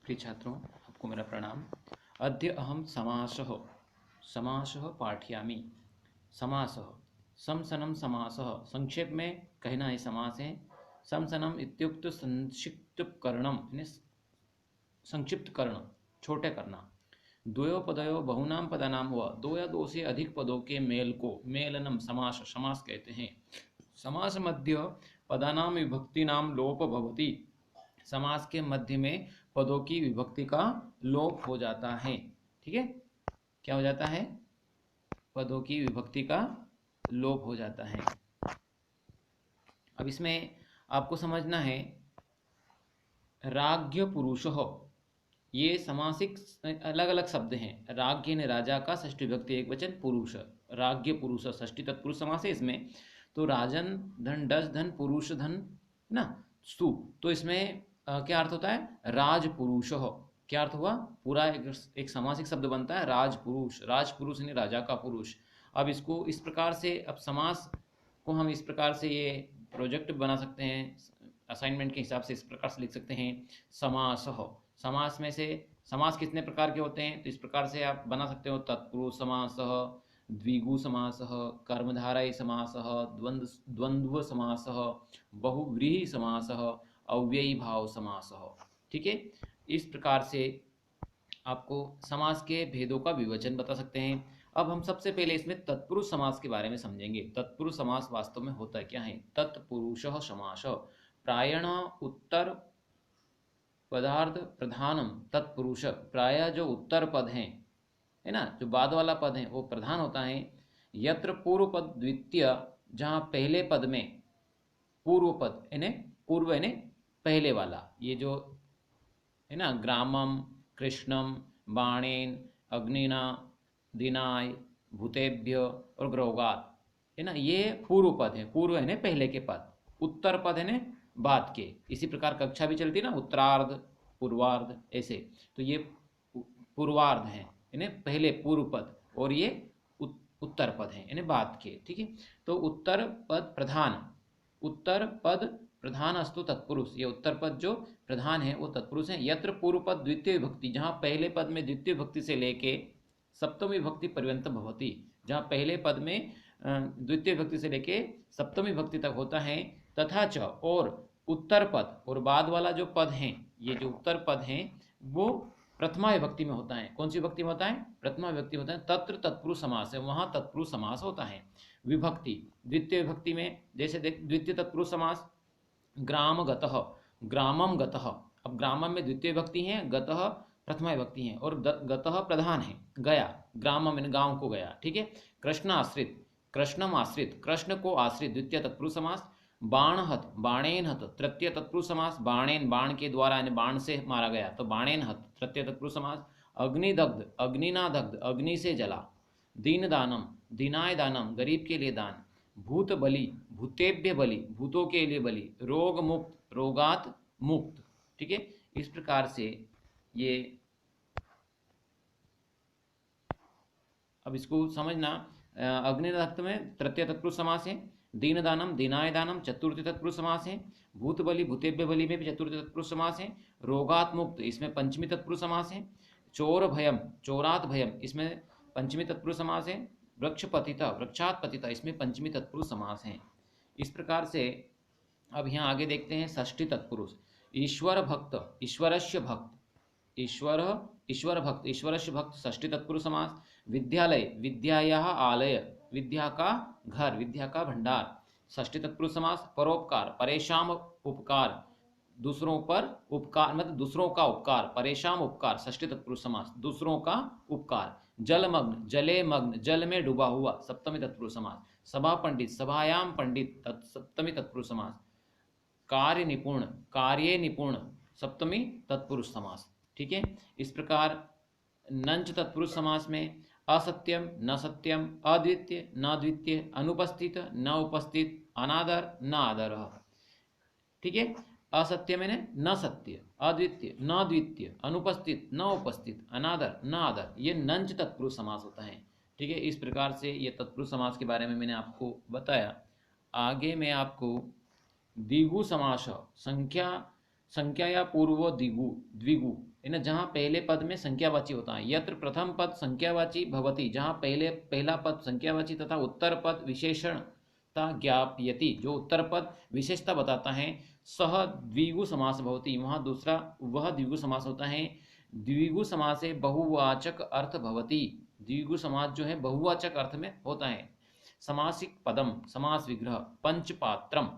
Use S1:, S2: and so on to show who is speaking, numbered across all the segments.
S1: प्रिय छात्रों, आपको मेरा प्रणाम। अद्य अहम समासः पाठयामि। समासः समसनं समासः, संक्षेप में कहना है समास है। समसनम इत्युक्त संक्षिप्तकरणम, यानी संक्षिप्त करण, छोटे करना। द्वयो पदयो बहुनाम पदानाम हुआ, दो या दो से अधिक पदों के मेल को मेलनम समास समास कहते हैं। समास मध्य पदानाम विभक्ति नाम लोप भवति, समास के मध्य में पदों की विभक्ति का लोप हो जाता है। ठीक है, क्या हो जाता है? पदों की विभक्ति का लोप हो जाता है। अब इसमें आपको समझना है, राज्ञ पुरुषः, ये समासिक अलग अलग शब्द हैं। राज्ञ ने राजा का, षष्ठी विभक्ति एक वचन, पुरुष, राज्ञ पुरुष, षष्ठी तत्पुरुष समास है इसमें। तो राजन धन डस धन पुरुष धन ना सु, तो इसमें क्या अर्थ होता है? राजपुरुष। क्या अर्थ हुआ? पूरा एक सामासिक शब्द बनता है राजपुरुष। राजपुरुष यानी राजा का पुरुष। अब इसको इस प्रकार से, अब समास को हम इस प्रकार से ये प्रोजेक्ट बना सकते हैं, असाइनमेंट के हिसाब से इस प्रकार से लिख सकते हैं। समासः, समास में से समास कितने प्रकार के होते हैं? तो इस प्रकार से आप बना सकते हो। तत्पुरुष समासः, द्विगु समासः, कर्मधारय समासः, द्वंद्व समासः, बहुव्रीहि समासः, अव्ययी भाव समासः। ठीक है, इस प्रकार से आपको समास के भेदों का विवचन बता सकते हैं। अब हम सबसे पहले इसमें तत्पुरुष समास के बारे में समझेंगे। तत्पुरुष समास वास्तव में होता क्या है? तत्पुरुषः समास प्रायण उत्तर पदार्थ प्रधानम तत्पुरुष, प्राय जो उत्तर पद हैं, है ना, जो बाद वाला पद है वो प्रधान होता है। यत्र पूर्व पद द्वितीय, जहाँ पहले पद में पूर्व पद यानी पूर्व यानी पहले वाला, ये जो है ना, ग्रामम, कृष्णम, बाणेन, अग्निना, दिनाय, भूतेभ्य और ग्रोगात, है ना, ये पूर्व पद है। पूर्व है ना पहले के पद, उत्तर पद है ना बाद के। इसी प्रकार कक्षा भी चलती ना, उत्तरार्ध, पूर्वार्ध, ऐसे। तो ये पूर्वार्ध है यानी पहले पूर्व पद, और ये उत्तर पद है यानी बाद के। ठीक है, तो उत्तर पद प्रधान, उत्तर पद प्रधान अस्तु तत्पुरुष, ये उत्तर पद जो प्रधान है वो तत्पुरुष है। यत्र पूर्व पद द्वितीय विभक्ति, जहाँ पहले पद में द्वितीय विभक्ति से लेके सप्तमी विभक्ति पर्यंत भवति, जहाँ पहले पद में द्वितीय विभक्ति से लेके सप्तमी विभक्ति तक होता है। तथा च, और उत्तर पद और बाद वाला जो पद है, ये जो उत्तर पद है वो प्रथमा विभक्ति में होता है। कौन सी विभक्ति में होता है? प्रथमा विभक्ति में होता है। तत्र तत्पुरुष समास है, वहाँ तत्पुरुष समास होता है। विभक्ति द्वितीय विभक्ति में, जैसे द्वितीय तत्पुरुष समास, ग्राम गतः, ग्रामम गतः। अब ग्रामम में द्वितीय विभक्ति है, गतः प्रथमा विभक्ति है, और गतः प्रधान है, गया। ग्रामम इन गांव को गया। ठीक है, कृष्ण आश्रित, कृष्णम आश्रित, कृष्ण को आश्रित, द्वितीय तत्पुरुष समास। बाण हत, बाणेन हत, तृतीय तत्पुरुष समास। बाणेन, बाण के द्वारा यानी बाण से मारा गया, तो बाणेन हत, तृतीय तत्पुरुष समास। अग्निदग्ध, अग्निना दग्ध, अग्नि से जला। दीन दानम, दीनाय दानम, गरीब के लिए दान। भूत बलि, भूतेभ्य बलि, भूतों के लिए बलि। रोग मुक्त, रोगात मुक्त। ठीक है, इस प्रकार से ये, अब इसको समझना। अग्निदग्ध में तृतीय तत्पुरुष समास है। दीन दानम, दीनाय दानम चतुर्थी तत्पुरुष समास है। भूत बलि, भूतेभ्य बलि में भी चतुर्थी तत्पुरुष समास है। रोगात मुक्त, इसमें पंचमी तत्पुरुष समास है। चोर भयम, चोरात भयम, इसमें पंचमी तत्पुरुष समास है। वृक्ष पतिता, वृक्षात पतिता, इसमें पंचमी तत्पुरुष समास है। इस प्रकार से अब यहाँ आगे देखते हैं षष्ठी तत्पुरुष। ईश्वर भक्त, ईश्वरस्य भक्त, ईश्वर, ईश्वर भक्त, ईश्वरस्य भक्त, षष्ठी तत्पुरुष समास। विद्यालय, विद्यायाः आलय, विद्या का घर, विद्या का भंडार, षष्ठी तत्पुरुष समास। परोपकार, परेशान उपकार, दूसरों पर उपकार मतलब दूसरों का उपकार, परेशान उपकार, षष्ठी तत्पुरुष समास, दूसरों का उपकार। जलमग्न, जले मग्न, जल में डूबा हुआ, सप्तमी तत्पुरुष समास। सभा पंडित, सभायाम पंडित, सप्तमी तत्पुरुष समास। कार्य निपुण, कार्ये निपुण, सप्तमी तत्पुरुष समास। ठीक है, इस प्रकार नंच तत्पुरुष समास में असत्यम, न सत्यम, अद्वितीय, न द्वितीय, अनुपस्थित, न उपस्थित, अनादर, न आदर। ठीक है, असत्य मैंने न सत्य, अद्वितीय न द्वितीय, अनुपस्थित न उपस्थित, अनादर न आदर, ये नंच तत्पुरुष समास होता है। ठीक है, इस प्रकार से ये तत्पुरुष समास के बारे में मैंने आपको बताया। आगे मैं आपको द्विगु समास, संख्या या पूर्व द्विगु, द्विगु है ना, जहाँ पहले पद में संख्यावाची होता है। यत्र प्रथम पद संख्यावाची भवति, जहाँ पहला पद संख्यावाची तथा उत्तर पद विशेषणता ज्ञापयति, जो उत्तर पद विशेषता बताता है। सह द्विगु समास भवति, वहाँ दूसरा वह द्विगु समास होता है। द्विगु समासे बहुवाचक अर्थ भवति, द्विगु समास जो है बहुवाचक अर्थ में होता है। समासिक पदम समास विग्रह पंचपात्रम,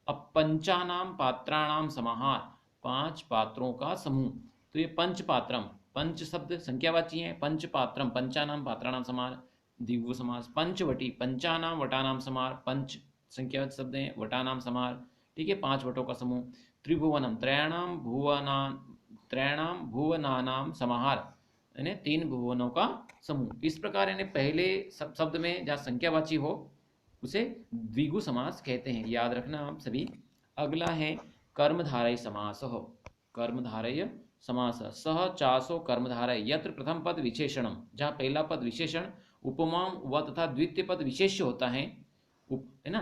S1: अब पंचानाम पात्राणाम समाहार, 5 पात्रों का समूह। तो ये पंचपात्रम, पंच शब्द संख्यावाची है, पंचपात्रम पंचानाम पात्राणाम समाहार द्विगु समास। पंचवटी पंचानाम वटानाम समाहार, पंच संख्यावाची शब्द है, वटानाम समाहार, ठीक है, 5 वटों का समूह। त्रिभुवनम त्रयाणाम भुवनानाम समाहार, यानी 3 भुवनों का समूह। इस प्रकार यानी पहले शब्द में जहाँ संख्यावाची हो उसे द्विगु समास कहते हैं, याद रखना आप सभी। अगला है कर्मधारय समास। कर्मधारय समास सह चासो कर्मधारय, यत्र प्रथम पद विशेषणम, जहाँ पहला पद विशेषण उपमाम व तथा द्वितीय पद विशेष्य होता है ना,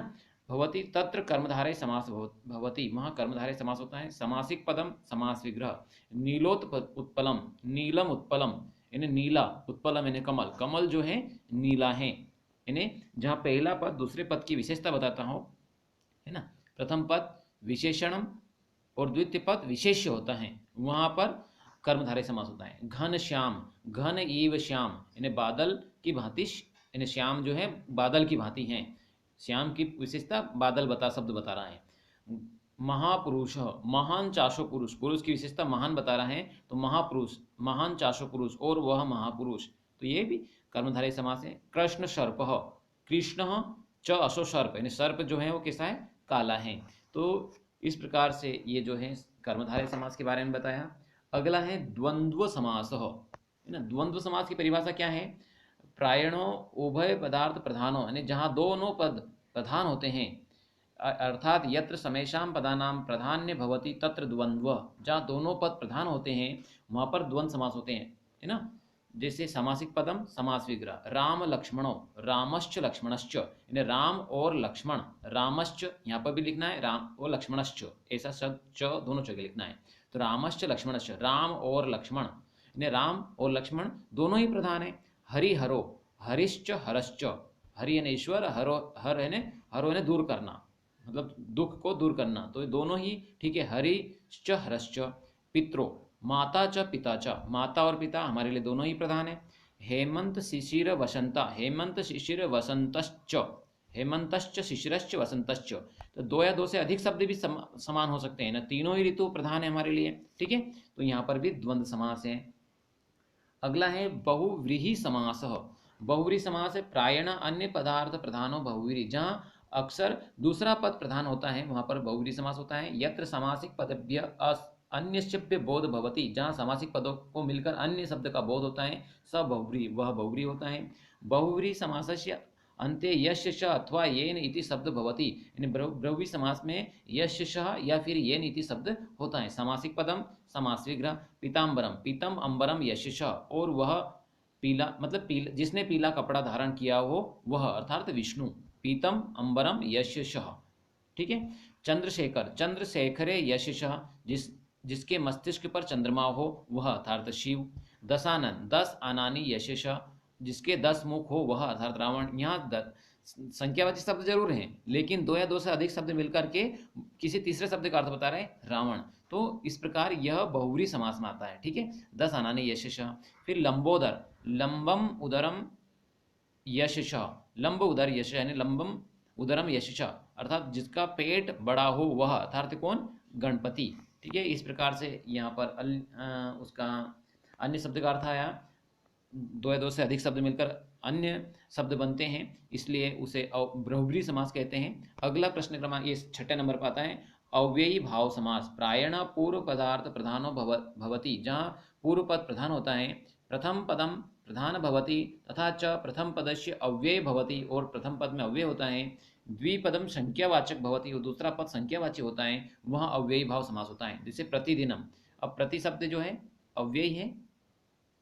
S1: भवति तत्र कर्मधारय समास भवति, वहाँ कर्मधारय समास होता है। समासिक पदम समास विग्रह नीलोत्पलम, नीलम उत्पलम, यानी नीला, उत्पलम यानी कमल, कमल जो है नीला है, यानी जहाँ पहला पद दूसरे पद की विशेषता बताता हो, है ना, प्रथम पद विशेषणम और द्वितीय पद विशेष्य होता है, वहाँ पर कर्मधारय समास होता है। घन श्याम, घन ईव श्याम, यानी बादल की भांति, यानी श्याम जो है बादल की भांति है, श्याम की विशेषता बादल शब्द बता रहा है। महापुरुष, महान चाशो पुरुष, पुरुष की विशेषता महान बता रहा है, तो महापुरुष, महान चाशो पुरुष और वह महापुरुष, तो ये भी कर्मधारय समास है। कृष्ण सर्प, कृष्ण च अशो सर्प, यानी सर्प जो है वो कैसा है, काला है। तो इस प्रकार से ये जो है कर्मधारय समास के बारे में बताया। अगला है द्वंद्व समास, है ना। द्वंद्व समास की परिभाषा क्या है, प्रायणो उभय पदार्थ प्रधानो, यानी जहाँ दोनों पद प्रधान होते हैं, अर्थात यत्र समेषाम पदानाम प्राधान्य भवति तत्र द्वंद्व, जहाँ दोनों पद प्रधान होते हैं वहाँ पर द्वंद्व समास होते हैं, है ना। जैसे समासिक पदम समास विग्रह राम लक्ष्मणो, रामश्च लक्ष्मणश्च, यानी राम और लक्ष्मण, रामश्च यहाँ पर भी लिखना है, राम और लक्ष्मणश्च, ऐसा शब्द च दोनों जगह लिखना है। तो रामश्च लक्ष्मणश्च, राम और लक्ष्मण, यानी राम और लक्ष्मण दोनों ही प्रधान है। हरि हरो, हरिश्च हरश्च, हरि यानी ईश्वर, हरो हर यानी हरो यानी दूर करना, मतलब दुख को दूर करना, तो ये दोनों ही ठीक है। हरिश्च हरश्च। पित्रो, माता च पिता च, माता और पिता हमारे लिए दोनों ही प्रधान है। हेमंत शिशिर वसंता, हेमंत शिशिर वसंतश्च, हेमंतश्च शिशिरश्च वसंतश्च, तो 2 या 2 से अधिक शब्द भी समान हो सकते हैं ना, तीनों ही ऋतु प्रधान है हमारे लिए, ठीक है। तो यहाँ पर भी द्वंद्व समास है। अगला है बहुव्रीहि समास। बहुव्रीहि समास है प्रायण अन्य पदार्थ प्रधानो बहुव्रीहि, जहाँ अक्सर दूसरा पद प्रधान होता है वहाँ पर बहुव्रीहि समास होता है। यत्र समासिक पदभ्य अन्य शब्द बोध भवति, जहाँ समासिक पदों को मिलकर अन्य शब्द का बोध होता है, स बहुव्रीहि, वह बहुव्रीहि होता है। बहुव्रीहि समासस्य अन्ते यस्य च अथवा येन इति शब्द भवति, यानी बहुव्रीहि समास में यस्य च या फिर येन इति शब्द होता है। समासिक पदम समास विग्रह पीताम्बरम, पीतम अंबरम यस्य च, और वह पीला, मतलब पीला, जिसने पीला कपड़ा धारण किया हो वह, अर्थात विष्णु, पीतम अंबरम यस्य च, ठीक है। चंद्रशेखर, चंद्रशेखरे यस्य च, जिसके मस्तिष्क पर चंद्रमा हो वह, अर्थात शिव। दशानन, 10 आनानी यस्य च, जिसके 10 मुख हो वह, अर्थात रावण। यहाँ संख्यावाची शब्द जरूर हैं, लेकिन 2 या 2 से अधिक शब्द मिलकर के किसी तीसरे शब्द का अर्थ बता रहे हैं, रावण। तो इस प्रकार यह बहुव्रीहि समास में आता है, ठीक है। 10 आनानी यस्य च। फिर लंबोदर, लंबम उदरम यस्य च, लंब उदर यश, यानी लंबम उदरम यश च, अर्थात जिसका पेट बड़ा हो वह, अर्थात कौन, गणपति, ठीक है। इस प्रकार से यहाँ पर उसका अन्य शब्द का अर्थ आया। 2 या 2 से अधिक शब्द मिलकर अन्य शब्द बनते हैं, इसलिए उसे बहुव्रीहि समास कहते हैं। अगला प्रश्न क्रमांक ये 6 नंबर पर आता है अव्ययी भाव समास। प्रायण पूर्व पदार्थ प्रधानो भवति, जहाँ पूर्व पद प्रधान होता है, प्रथम पदम प्रधान भवति तथा च प्रथम पदस्य अव्यय भवति, और प्रथम पद में अव्यय होता है। द्विपदम संख्यावाचक भवति, और दूसरा पद संख्यावाची होता है, वह अव्ययी भाव समास होता है। जैसे प्रतिदिनम, अब प्रति शब्द जो है अव्यय है,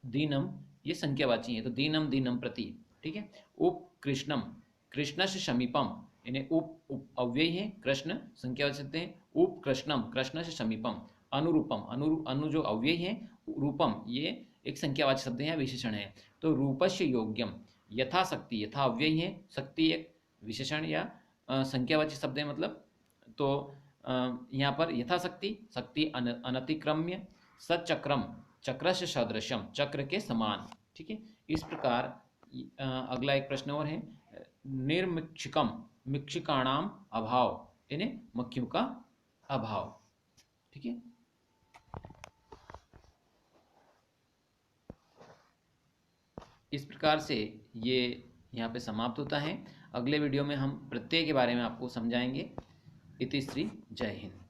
S1: दीनम ये संख्यावाची है, तो दीनम दीनम प्रति, ठीक है। उप कृष्णम, कृष्णस्य समीपम, यानी उप अव्यय है, कृष्ण संख्यावाची हैं, उप कृष्णम कृष्णस्य समीपम। अनुरूपम, अनु जो अव्यय है रूपम ये एक संख्यावाचक शब्द है या विशेषण है। तो रूपस्य योग्यम, यथाशक्ति, यथा अव्यय है, शक्ति एक विशेषण या संख्यावाचक शब्द है मतलब। तो यहाँ पर यथाशक्ति, शक्ति अनतिक्रम्य, सचक्रम, चक्र से सदृशम, चक्र के समान। ठीक है, इस प्रकार अगला एक प्रश्न और है, निर्मिक्षिकम, मिक्षिकाणाम अभाव, यानी मक्खियों का अभाव। ठीक है, इस प्रकार से ये यहाँ पे समाप्त होता है। अगले वीडियो में हम प्रत्यय के बारे में आपको समझाएंगे। इति श्री, जय हिंद।